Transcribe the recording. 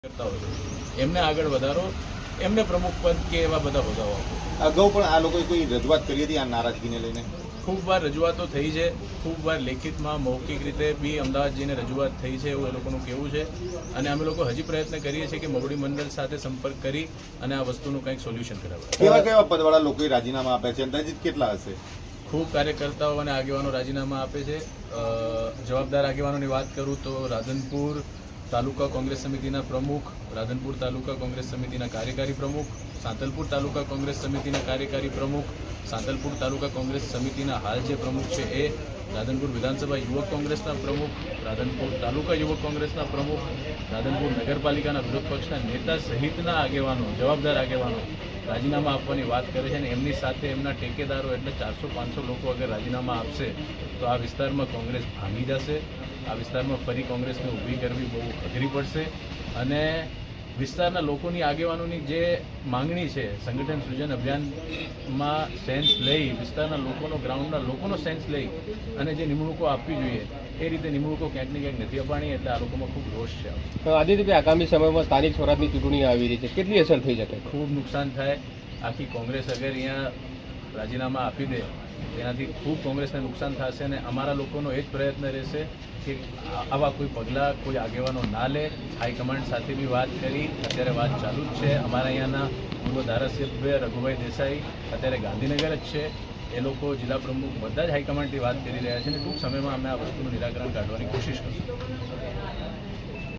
કરતા હોય એમને આગળ વધારો, એમને પ્રમુખ પદ કે એવા બધા હોદ્દાઓ આપો. અગાઉ પણ આ લોકોએ કોઈ રજૂઆત કરી હતી આ નારાજગીને લઈને? ખૂબ વાર રજૂઆતો થઈ છે, ખૂબ વાર લેખિતમાં મૌખિક રીતે બી અમદાવાદ જઈને રજૂઆત થઈ છે એવું એ લોકોનું કહેવું છે. અને અમે લોકો હજી પ્રયત્ન કરીએ છીએ કે મોવડી મંડળ સાથે સંપર્ક કરી અને આ વસ્તુનું કંઈક સોલ્યુશન કરાવવા. કેવા કેવા પદવાળા લોકોએ રાજીનામા આપ્યા છે, અંદાજિત કેટલા હશે? ખૂબ કાર્યકર્તાઓ અને આગેવાનો રાજીનામા આપે છે. જવાબદાર આગેવાનોની વાત કરું તો રાધનપુર તાલુકા કોંગ્રેસ સમિતિના પ્રમુખ, રાધનપુર તાલુકા કોંગ્રેસ સમિતિના કાર્યકારી પ્રમુખ, સાંતલપુર તાલુકા કોંગ્રેસ સમિતિના કાર્યકારી પ્રમુખ, સાંતલપુર તાલુકા કોંગ્રેસ સમિતિના હાલ જે પ્રમુખ છે એ, રાધનપુર વિધાનસભા યુવક કોંગ્રેસના પ્રમુખ, રાધનપુર તાલુકા યુવક કોંગ્રેસના પ્રમુખ, રાધનપુર નગરપાલિકાના વિરોધ પક્ષના નેતા સહિતના આગેવાનો, જવાબદાર આગેવાનો રાજીનામા આપવાની વાત કરે છે. અને એમની સાથે એમના ટેકેદારો એટલે 400-500 લોકો અગર રાજીનામા આપશે તો આ વિસ્તારમાં કોંગ્રેસ ભાંગી જશે. આ વિસ્તારમાં ફરી કોંગ્રેસને ઊભી કરવી બહુ અઘરી પડશે. અને વિસ્તારના લોકોની આગેવાનોની જે માંગણી છે, સંગઠન સૃજન અભિયાનમાં સેન્સ લઈ, વિસ્તારના લોકોનો, ગ્રાઉન્ડના લોકોનો સેન્સ લઈ અને જે નિમણૂકો આપવી જોઈએ એ રીતે નિમણૂકો ક્યાંક ને ક્યાંક નથી અપાણી. એટલે આ લોકોમાં ખૂબ રોષ છે. આદિત્યભાઈ, આગામી સમયમાં સ્થાનિક સ્વરાજની ચૂંટણી આવી રહી છે, કેટલી અસર થઈ શકે? ખૂબ નુકસાન થાય. આખી કોંગ્રેસ અગર અહીંયા રાજીનામા આપી દે તેનાથી ખૂબ કોંગ્રેસને નુકસાન થશે. અને અમારા લોકોનો એ જ પ્રયત્ન રહેશે કે આવા કોઈ પગલાં કોઈ આગેવાનો ના લે. હાઈકમાન્ડ સાથે બી વાત કરી, અત્યારે વાત ચાલુ જ છે. અમારા અહીંયાના પૂર્વ ધારાસભ્ય રઘુભાઈ દેસાઈ અત્યારે ગાંધીનગર જ છે. એ લોકો, જિલ્લા પ્રમુખ બધા જ હાઈકમાન્ડથી વાત કરી રહ્યા છે અને ટૂંક સમયમાં અમે આ વસ્તુનું નિરાકરણ કાઢવાની કોશિશ કરીશું.